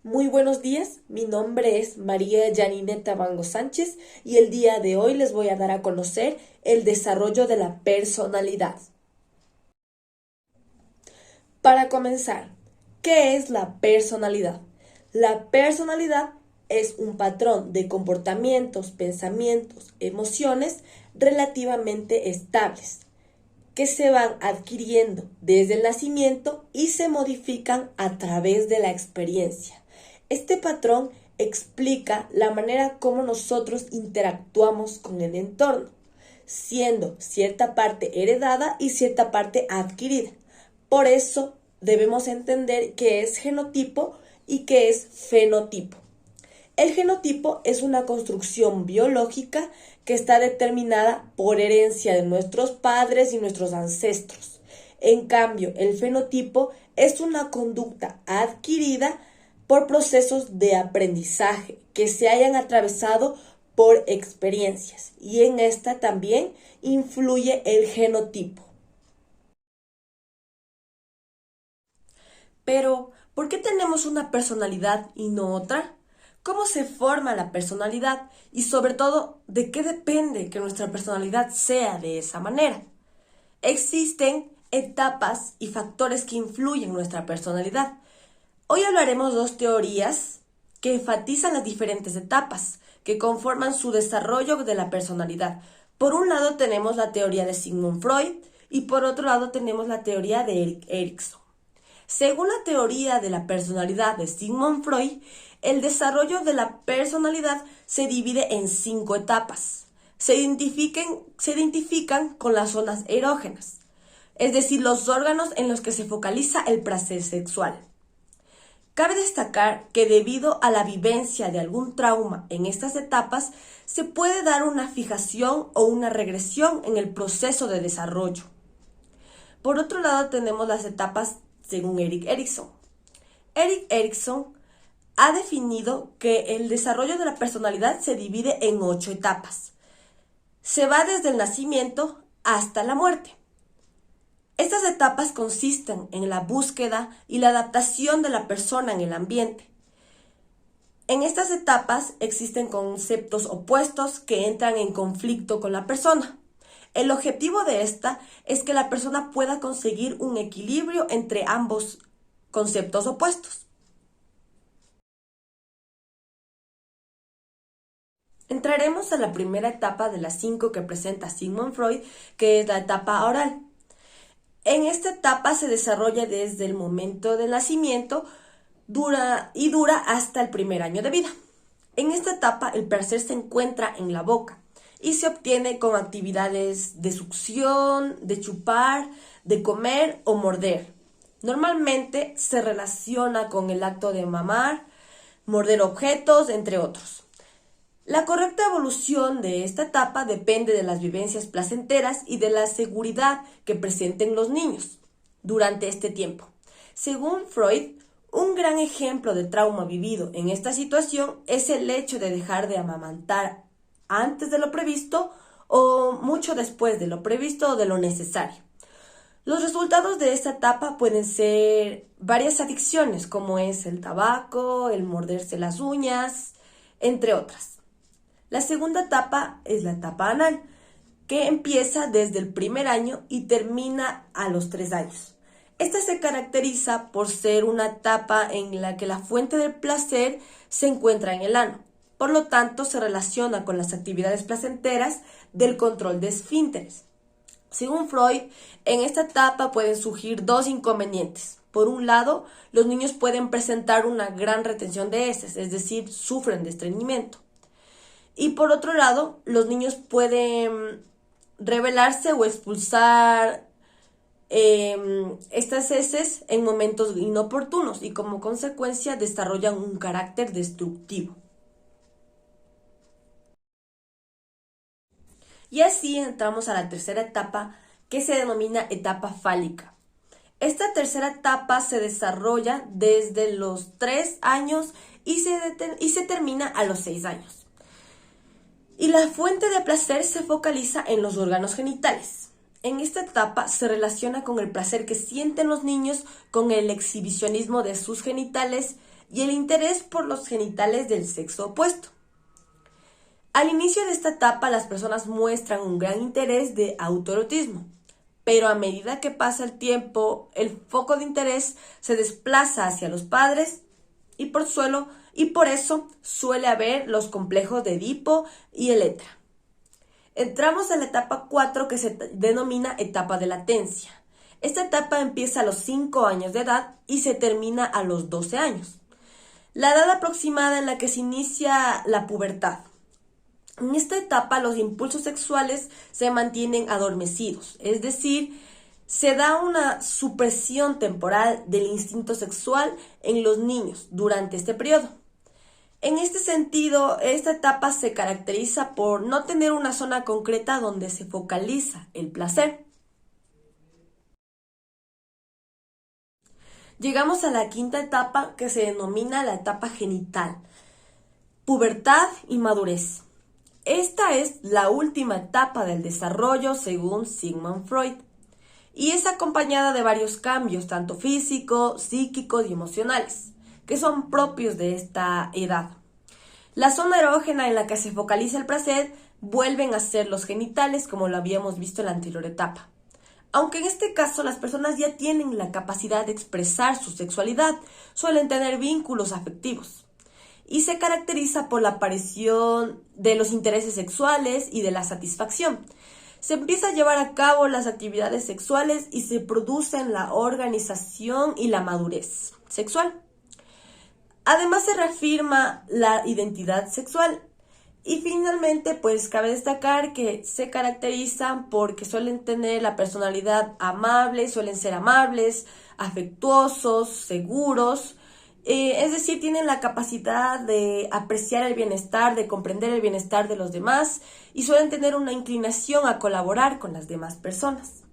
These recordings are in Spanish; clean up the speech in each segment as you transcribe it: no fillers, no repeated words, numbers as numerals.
Muy buenos días, mi nombre es María Yanineta Bango Sánchez y el día de hoy les voy a dar a conocer el desarrollo de la personalidad. Para comenzar, ¿qué es la personalidad? La personalidad es un patrón de comportamientos, pensamientos, emociones relativamente estables que se van adquiriendo desde el nacimiento y se modifican a través de la experiencia. Este patrón explica la manera como nosotros interactuamos con el entorno, siendo cierta parte heredada y cierta parte adquirida. Por eso debemos entender qué es genotipo y qué es fenotipo. El genotipo es una construcción biológica que está determinada por herencia de nuestros padres y nuestros ancestros. En cambio, el fenotipo es una conducta adquirida por procesos de aprendizaje que se hayan atravesado por experiencias, y en esta también influye el genotipo. Pero, ¿por qué tenemos una personalidad y no otra? ¿Cómo se forma la personalidad? Y sobre todo, ¿de qué depende que nuestra personalidad sea de esa manera? Existen etapas y factores que influyen en nuestra personalidad. Hoy hablaremos de dos teorías que enfatizan las diferentes etapas que conforman su desarrollo de la personalidad. Por un lado tenemos la teoría de Sigmund Freud y por otro lado tenemos la teoría de Erik Erikson. Según la teoría de la personalidad de Sigmund Freud, el desarrollo de la personalidad se divide en 5 etapas. Se identifican con las zonas erógenas, es decir, los órganos en los que se focaliza el placer sexual. Cabe destacar que debido a la vivencia de algún trauma en estas etapas, se puede dar una fijación o una regresión en el proceso de desarrollo. Por otro lado, tenemos las etapas según Erik Erikson. Erik Erikson ha definido que el desarrollo de la personalidad se divide en 8 etapas. Se va desde el nacimiento hasta la muerte. Estas etapas consisten en la búsqueda y la adaptación de la persona en el ambiente. En estas etapas existen conceptos opuestos que entran en conflicto con la persona. El objetivo de esta es que la persona pueda conseguir un equilibrio entre ambos conceptos opuestos. Entraremos a la primera etapa de las 5 que presenta Sigmund Freud, que es la etapa oral. En esta etapa se desarrolla desde el momento del nacimiento dura hasta el primer año de vida. En esta etapa el placer se encuentra en la boca y se obtiene con actividades de succión, de chupar, de comer o morder. Normalmente se relaciona con el acto de mamar, morder objetos, entre otros. La correcta evolución de esta etapa depende de las vivencias placenteras y de la seguridad que presenten los niños durante este tiempo. Según Freud, un gran ejemplo de trauma vivido en esta situación es el hecho de dejar de amamantar antes de lo previsto o mucho después de lo previsto o de lo necesario. Los resultados de esta etapa pueden ser varias adicciones, como es el tabaco, el morderse las uñas, entre otras. La segunda etapa es la etapa anal, que empieza desde el primer año y termina a los 3 años. Esta se caracteriza por ser una etapa en la que la fuente del placer se encuentra en el ano. Por lo tanto, se relaciona con las actividades placenteras del control de esfínteres. Según Freud, en esta etapa pueden surgir 2 inconvenientes. Por un lado, los niños pueden presentar una gran retención de heces, es decir, sufren de estreñimiento. Y por otro lado, los niños pueden rebelarse o expulsar estas heces en momentos inoportunos y como consecuencia desarrollan un carácter destructivo. Y así entramos a la tercera etapa, que se denomina etapa fálica. Esta tercera etapa se desarrolla desde los 3 años y se termina a los 6 años. Y la fuente de placer se focaliza en los órganos genitales. En esta etapa se relaciona con el placer que sienten los niños con el exhibicionismo de sus genitales y el interés por los genitales del sexo opuesto. Al inicio de esta etapa, las personas muestran un gran interés de autoerotismo, pero a medida que pasa el tiempo, el foco de interés se desplaza hacia los padres y por eso suele haber los complejos de Edipo y Electra. Entramos a la etapa 4, que se denomina etapa de latencia. Esta etapa empieza a los 5 años de edad y se termina a los 12 años. La edad aproximada en la que se inicia la pubertad. En esta etapa los impulsos sexuales se mantienen adormecidos, es decir, se da una supresión temporal del instinto sexual en los niños durante este periodo. En este sentido, esta etapa se caracteriza por no tener una zona concreta donde se focaliza el placer. Llegamos a la quinta etapa, que se denomina la etapa genital, pubertad y madurez. Esta es la última etapa del desarrollo según Sigmund Freud y es acompañada de varios cambios, tanto físicos, psíquicos y emocionales, que son propios de esta edad. La zona erógena en la que se focaliza el placer vuelven a ser los genitales, como lo habíamos visto en la anterior etapa. Aunque en este caso las personas ya tienen la capacidad de expresar su sexualidad, suelen tener vínculos afectivos y se caracteriza por la aparición de los intereses sexuales y de la satisfacción. Se empieza a llevar a cabo las actividades sexuales y se producen la organización y la madurez sexual. Además se reafirma la identidad sexual y finalmente pues cabe destacar que se caracterizan porque suelen tener la personalidad amable, suelen ser amables, afectuosos, seguros, es decir, tienen la capacidad de apreciar el bienestar, de comprender el bienestar de los demás y suelen tener una inclinación a colaborar con las demás personas.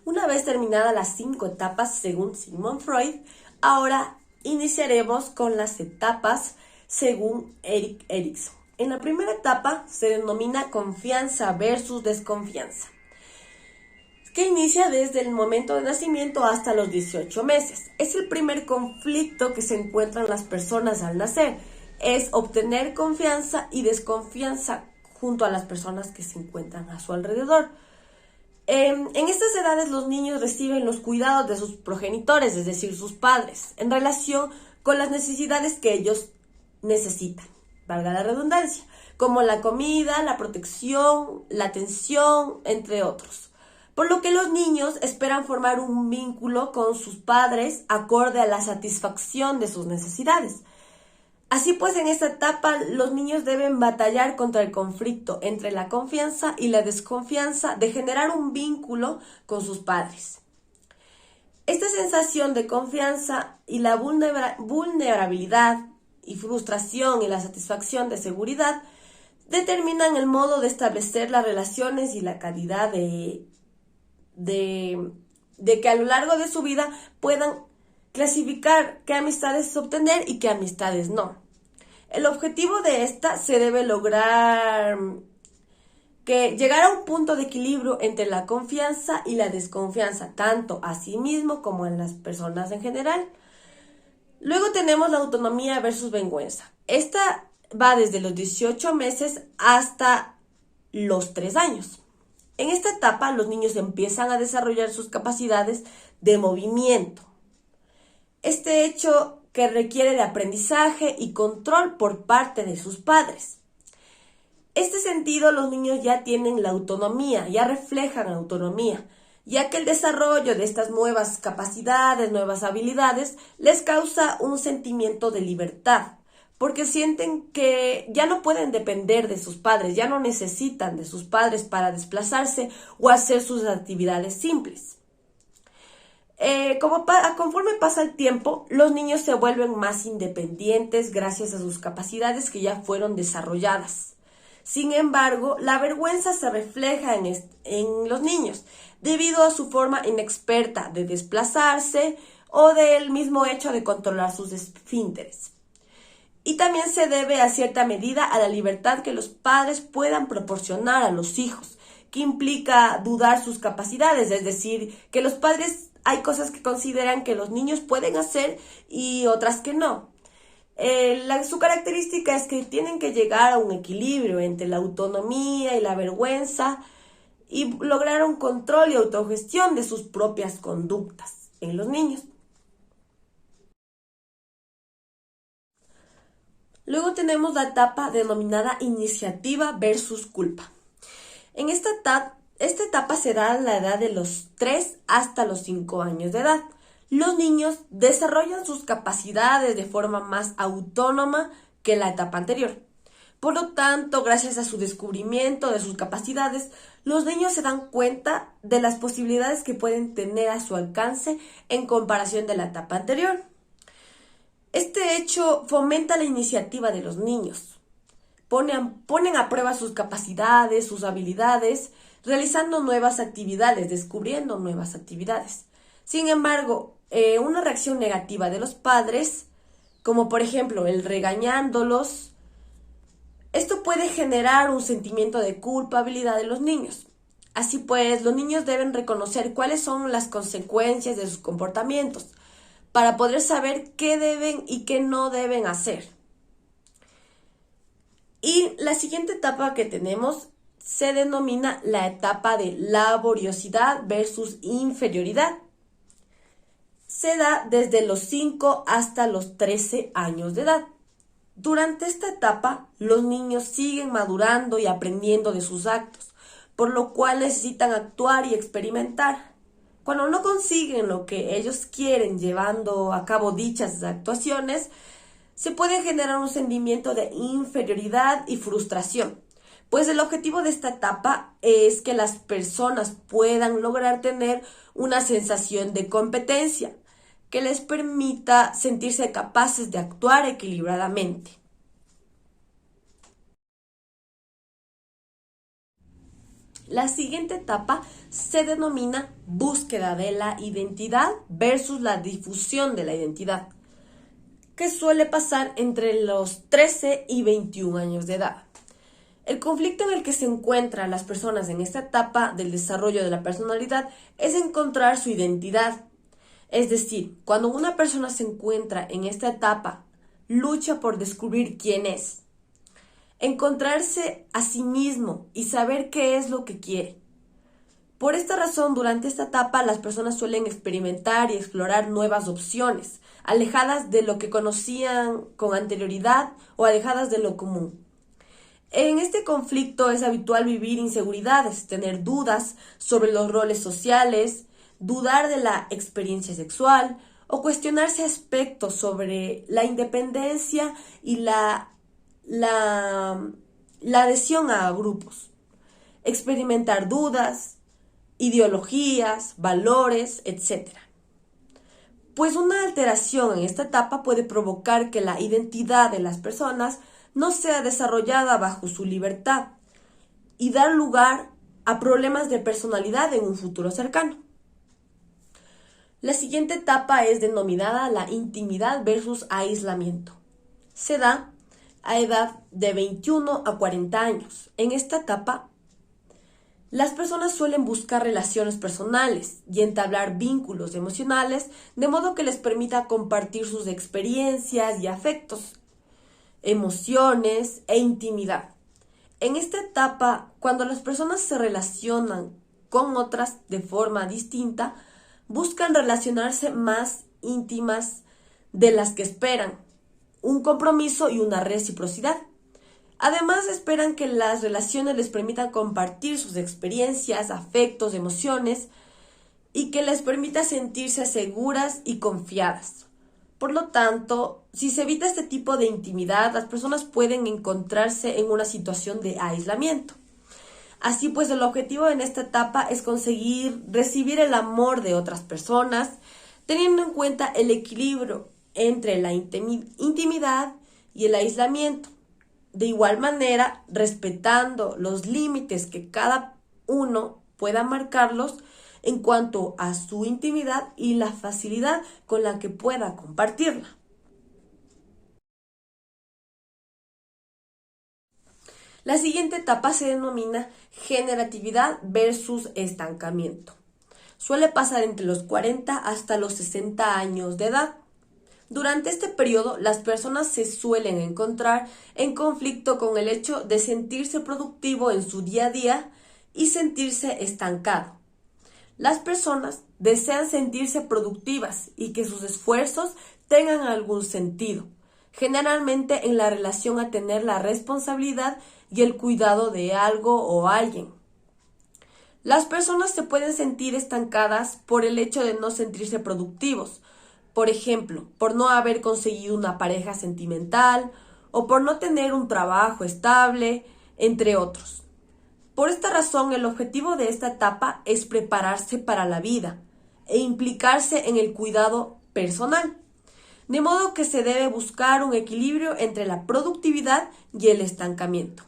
Una vez terminadas las 5 etapas según Sigmund Freud, ahora iniciaremos con las etapas según Erik Erikson. En la primera etapa se denomina confianza versus desconfianza, que inicia desde el momento de nacimiento hasta los 18 meses. Es el primer conflicto que se encuentran las personas al nacer, es obtener confianza y desconfianza junto a las personas que se encuentran a su alrededor. En estas edades los niños reciben los cuidados de sus progenitores, es decir, sus padres, en relación con las necesidades que ellos necesitan, valga la redundancia, como la comida, la protección, la atención, entre otros. Por lo que los niños esperan formar un vínculo con sus padres acorde a la satisfacción de sus necesidades. Así pues, en esta etapa, los niños deben batallar contra el conflicto entre la confianza y la desconfianza de generar un vínculo con sus padres. Esta sensación de confianza y la vulnerabilidad y frustración y la satisfacción de seguridad determinan el modo de establecer las relaciones y la calidad de que a lo largo de su vida puedan clasificar qué amistades obtener y qué amistades no. El objetivo de esta se debe lograr llegar a un punto de equilibrio entre la confianza y la desconfianza, tanto a sí mismo como en las personas en general. Luego tenemos la autonomía versus vergüenza. Esta va desde los 18 meses hasta los 3 años. En esta etapa los niños empiezan a desarrollar sus capacidades de movimiento. Este hecho que requiere de aprendizaje y control por parte de sus padres. En este sentido, los niños ya tienen la autonomía, ya reflejan la autonomía, ya que el desarrollo de estas nuevas capacidades, nuevas habilidades, les causa un sentimiento de libertad, porque sienten que ya no pueden depender de sus padres, ya no necesitan de sus padres para desplazarse o hacer sus actividades simples. Conforme pasa el tiempo, los niños se vuelven más independientes gracias a sus capacidades que ya fueron desarrolladas. Sin embargo, la vergüenza se refleja en los niños debido a su forma inexperta de desplazarse o del mismo hecho de controlar sus esfínteres. Y también se debe a cierta medida a la libertad que los padres puedan proporcionar a los hijos, que implica dudar sus capacidades, es decir, que los padres hay cosas que consideran que los niños pueden hacer y otras que no. Su característica es que tienen que llegar a un equilibrio entre la autonomía y la vergüenza y lograr un control y autogestión de sus propias conductas en los niños. Luego tenemos la etapa denominada iniciativa versus culpa. En esta etapa se da a la edad de los 3 hasta los 5 años de edad. Los niños desarrollan sus capacidades de forma más autónoma que la etapa anterior. Por lo tanto, gracias a su descubrimiento de sus capacidades, los niños se dan cuenta de las posibilidades que pueden tener a su alcance en comparación de la etapa anterior. Este hecho fomenta la iniciativa de los niños. Ponen a prueba sus capacidades, sus habilidades, realizando nuevas actividades, descubriendo nuevas actividades. Sin embargo, una reacción negativa de los padres, como por ejemplo el regañándolos, esto puede generar un sentimiento de culpabilidad de los niños. Así pues, los niños deben reconocer cuáles son las consecuencias de sus comportamientos para poder saber qué deben y qué no deben hacer. Y la siguiente etapa que tenemos se denomina la etapa de laboriosidad versus inferioridad. Se da desde los 5 hasta los 13 años de edad. Durante esta etapa, los niños siguen madurando y aprendiendo de sus actos, por lo cual necesitan actuar y experimentar. Cuando no consiguen lo que ellos quieren llevando a cabo dichas actuaciones, se puede generar un sentimiento de inferioridad y frustración, pues el objetivo de esta etapa es que las personas puedan lograr tener una sensación de competencia que les permita sentirse capaces de actuar equilibradamente. La siguiente etapa se denomina búsqueda de la identidad versus la difusión de la identidad, que suele pasar entre los 13 y 21 años de edad. El conflicto en el que se encuentran las personas en esta etapa del desarrollo de la personalidad es encontrar su identidad. Es decir, cuando una persona se encuentra en esta etapa, lucha por descubrir quién es, encontrarse a sí mismo y saber qué es lo que quiere. Por esta razón, durante esta etapa, las personas suelen experimentar y explorar nuevas opciones, alejadas de lo que conocían con anterioridad o alejadas de lo común. En este conflicto es habitual vivir inseguridades, tener dudas sobre los roles sociales, dudar de la experiencia sexual o cuestionarse aspectos sobre la independencia y la adhesión a grupos. Experimentar dudas, ideologías, valores, etc. Pues una alteración en esta etapa puede provocar que la identidad de las personas no sea desarrollada bajo su libertad y dar lugar a problemas de personalidad en un futuro cercano. La siguiente etapa es denominada la intimidad versus aislamiento. Se da a edad de 21 a 40 años. En esta etapa, las personas suelen buscar relaciones personales y entablar vínculos emocionales de modo que les permita compartir sus experiencias y afectos, emociones e intimidad. En esta etapa, cuando las personas se relacionan con otras de forma distinta, buscan relacionarse más íntimas de las que esperan, un compromiso y una reciprocidad. Además, esperan que las relaciones les permitan compartir sus experiencias, afectos, emociones y que les permita sentirse seguras y confiadas. Por lo tanto, si se evita este tipo de intimidad, las personas pueden encontrarse en una situación de aislamiento. Así pues, el objetivo en esta etapa es conseguir recibir el amor de otras personas, teniendo en cuenta el equilibrio entre la intimidad y el aislamiento. De igual manera, respetando los límites que cada uno pueda marcarlos en cuanto a su intimidad y la facilidad con la que pueda compartirla. La siguiente etapa se denomina generatividad versus estancamiento. Suele pasar entre los 40 hasta los 60 años de edad. Durante este periodo, las personas se suelen encontrar en conflicto con el hecho de sentirse productivo en su día a día y sentirse estancado. Las personas desean sentirse productivas y que sus esfuerzos tengan algún sentido, generalmente en la relación a tener la responsabilidad y el cuidado de algo o alguien. Las personas se pueden sentir estancadas por el hecho de no sentirse productivos, por ejemplo, por no haber conseguido una pareja sentimental o por no tener un trabajo estable, entre otros. Por esta razón, el objetivo de esta etapa es prepararse para la vida e implicarse en el cuidado personal, de modo que se debe buscar un equilibrio entre la productividad y el estancamiento.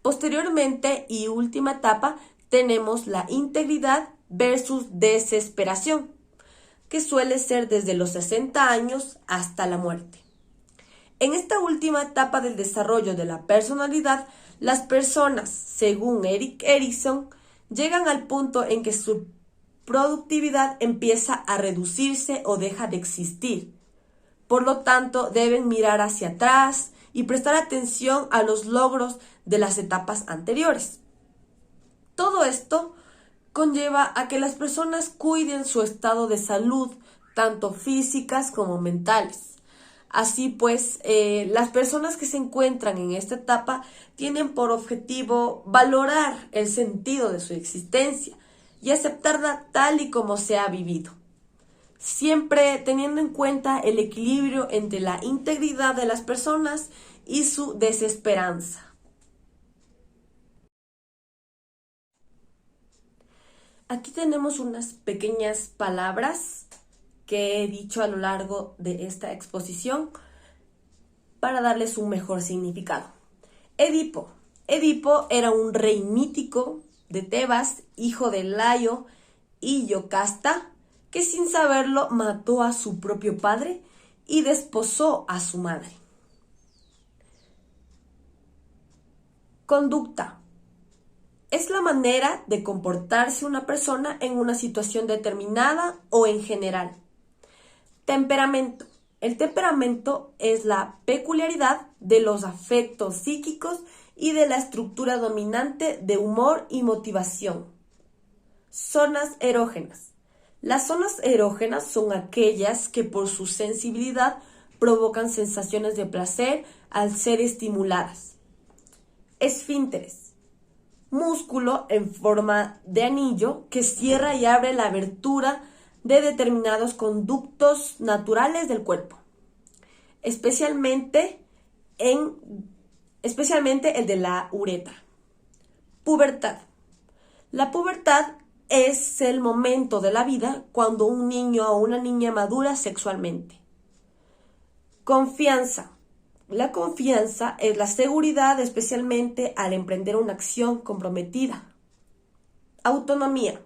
Posteriormente y última etapa tenemos la integridad versus desesperación, que suele ser desde los 60 años hasta la muerte. En esta última etapa del desarrollo de la personalidad, las personas, según Erik Erikson, llegan al punto en que su productividad empieza a reducirse o deja de existir. Por lo tanto, deben mirar hacia atrás y prestar atención a los logros de las etapas anteriores. Todo esto conlleva a que las personas cuiden su estado de salud, tanto físicas como mentales. Así pues, las personas que se encuentran en esta etapa tienen por objetivo valorar el sentido de su existencia y aceptarla tal y como se ha vivido, siempre teniendo en cuenta el equilibrio entre la integridad de las personas y su desesperanza. Aquí tenemos unas pequeñas palabras que he dicho a lo largo de esta exposición para darles un mejor significado. Edipo. Edipo era un rey mítico de Tebas, hijo de Layo y Yocasta, que sin saberlo mató a su propio padre y desposó a su madre. Conducta. Es la manera de comportarse una persona en una situación determinada o en general. Temperamento. El temperamento es la peculiaridad de los afectos psíquicos y de la estructura dominante de humor y motivación. Zonas erógenas. Las zonas erógenas son aquellas que por su sensibilidad provocan sensaciones de placer al ser estimuladas. Esfínteres. Músculo en forma de anillo que cierra y abre la abertura de determinados conductos naturales del cuerpo, especialmente el de la uretra. Pubertad. La pubertad es el momento de la vida cuando un niño o una niña madura sexualmente. Confianza. La confianza es la seguridad, especialmente al emprender una acción comprometida. Autonomía.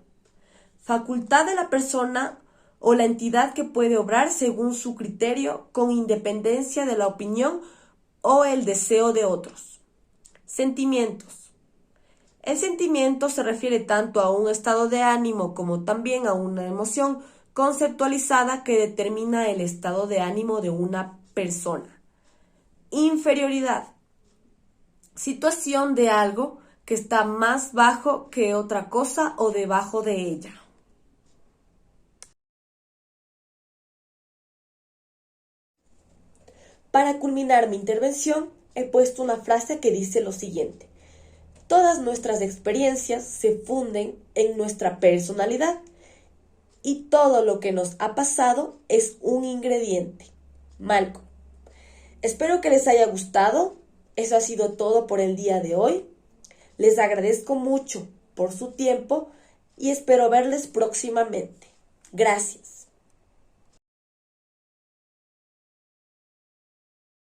Facultad de la persona o la entidad que puede obrar según su criterio con independencia de la opinión o el deseo de otros. Sentimientos. El sentimiento se refiere tanto a un estado de ánimo como también a una emoción conceptualizada que determina el estado de ánimo de una persona. Inferioridad. Situación de algo que está más bajo que otra cosa o debajo de ella. Para culminar mi intervención, he puesto una frase que dice lo siguiente: todas nuestras experiencias se funden en nuestra personalidad y todo lo que nos ha pasado es un ingrediente. Malcolm. Espero que les haya gustado. Eso ha sido todo por el día de hoy. Les agradezco mucho por su tiempo y espero verles próximamente. Gracias.